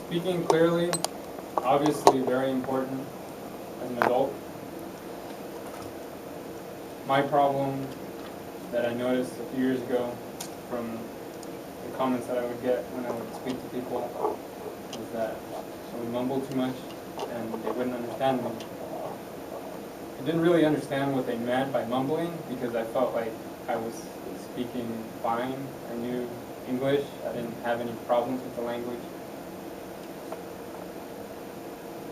Speaking clearly, obviously very important as an adult. My problem that I noticed a few years ago from the comments that I would get when I would speak to people was that I would mumble too much and they wouldn't understand me. I didn't really understand what they meant by mumbling because I felt like I was speaking fine. I knew English. I didn't have any problems with the language.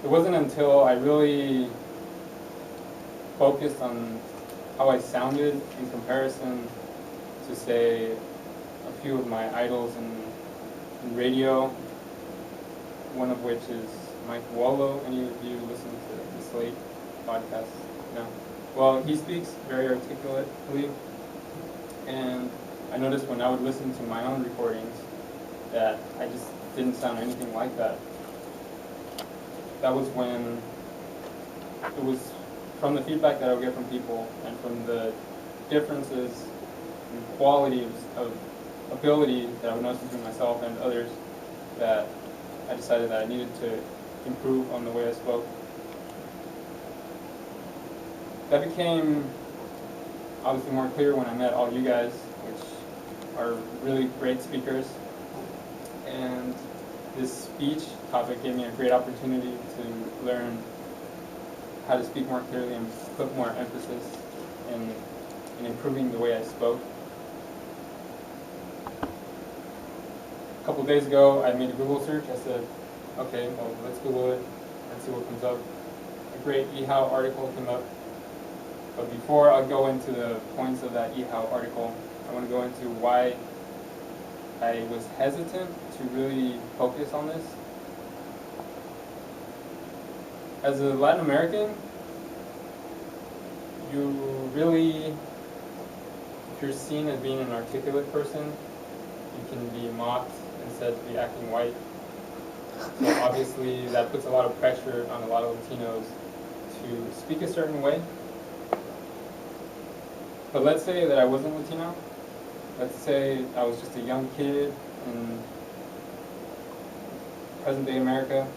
It wasn't until I really focused on how I sounded in comparison to, say, a few of my idols in radio, one of which is Mike Wallow. Any of you listen to the Slate podcast? No? Well, he speaks very articulately, and I noticed when I would listen to my own recordings that I just didn't sound anything like that. That was when it was from the feedback that I would get from people and from the differences in quality of ability that I would notice between myself and others that I decided that I needed to improve on the way I spoke. That became obviously more clear when I met all you guys, which are really great speakers. And this speech topic gave me a great opportunity to learn how to speak more clearly and put more emphasis in improving the way I spoke. A couple of days ago, I made a Google search. I said, okay, well, let's Google it and see what comes up. A great eHow article came up. But before I go into the points of that eHow article, I want to go into why I was hesitant to really focus on this. As a Latin American, you really, if you're seen as being an articulate person, you can be mocked and said to be acting white. So obviously that puts a lot of pressure on a lot of Latinos to speak a certain way. But let's say that I wasn't Latino. Let's say I was just a young kid in present day America.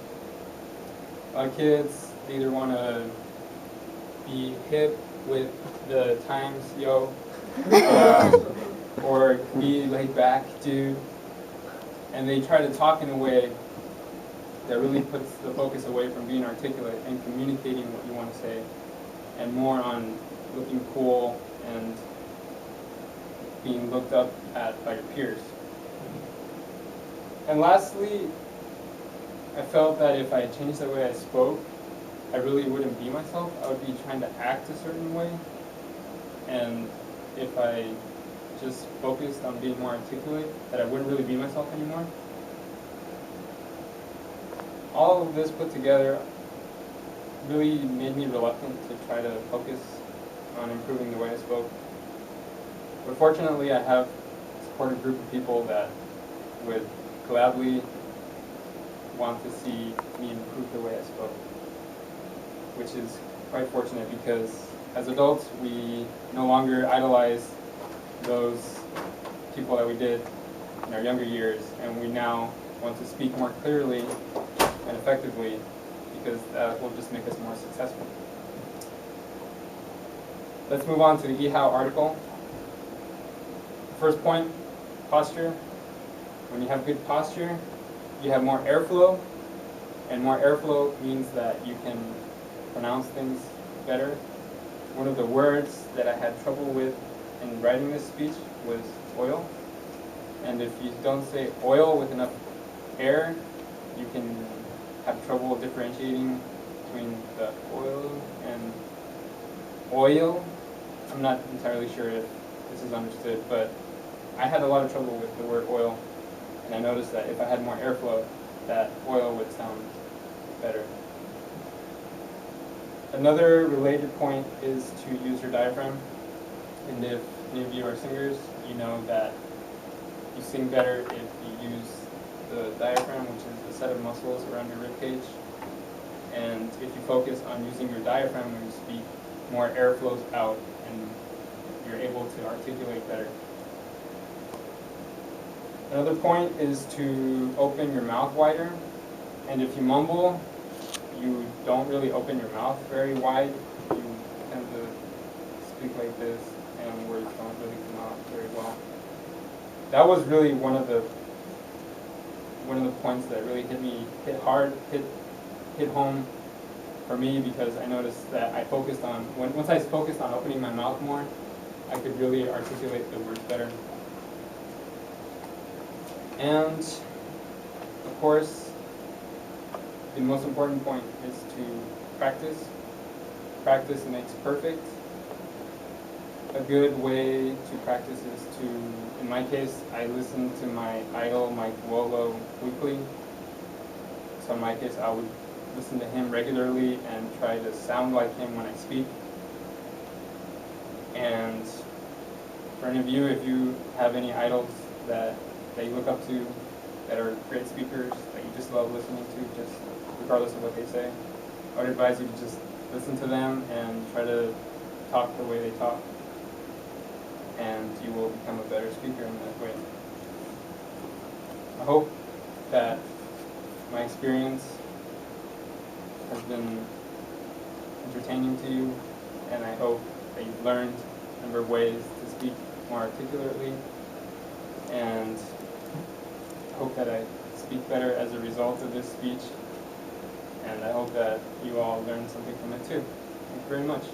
A lot of kids either want to be hip with the times, yo, or be laid back, dude. And they try to talk in a way that really puts the focus away from being articulate and communicating what you want to say, and more on looking cool and being looked up at by your peers. And lastly, I felt that if I changed the way I spoke, I really wouldn't be myself. I would be trying to act a certain way. And if I just focused on being more articulate, that I wouldn't really be myself anymore. All of this put together really made me reluctant to try to focus on improving the way I spoke. But fortunately, I have a supportive group of people that would gladly want to see me improve the way I spoke, which is quite fortunate because as adults, we no longer idolize those people that we did in our younger years, and we now want to speak more clearly and effectively because that will just make us more successful. Let's move on to the eHow article. First point, posture. When you have good posture, you have more airflow, and more airflow means that you can pronounce things better. One of the words that I had trouble with in writing this speech was oil. And if you don't say oil with enough air, you can have trouble differentiating between the oil and oil. I'm not entirely sure if this is understood, but I had a lot of trouble with the word oil, and I noticed that if I had more airflow, that oil would sound better. Another related point is to use your diaphragm, and if any of you are singers, you know that you sing better if you use the diaphragm, which is a set of muscles around your rib cage. And if you focus on using your diaphragm when you speak, more air flows out and you're able to articulate better. Another point is to open your mouth wider. And if you mumble, you don't really open your mouth very wide. You tend to speak like this, and words don't really come out very well. That was really one of the points that really hit home for me, because I noticed that I focused on, once I focused on opening my mouth more, I could really articulate the words better. And of course, the most important point is to practice. Practice makes perfect. A good way to practice is to, in my case, I listen to my idol, Mike Wolo, weekly. So in my case, I would listen to him regularly and try to sound like him when I speak. And for any of you, if you have any idols that you look up to, that are great speakers, that you just love listening to, just regardless of what they say, I would advise you to just listen to them and try to talk the way they talk, and you will become a better speaker in that way. I hope that my experience has been entertaining to you, and I hope that you've learned a number of ways to speak more articulately, and I hope that I speak better as a result of this speech, and I hope that you all learned something from it too. Thank you very much.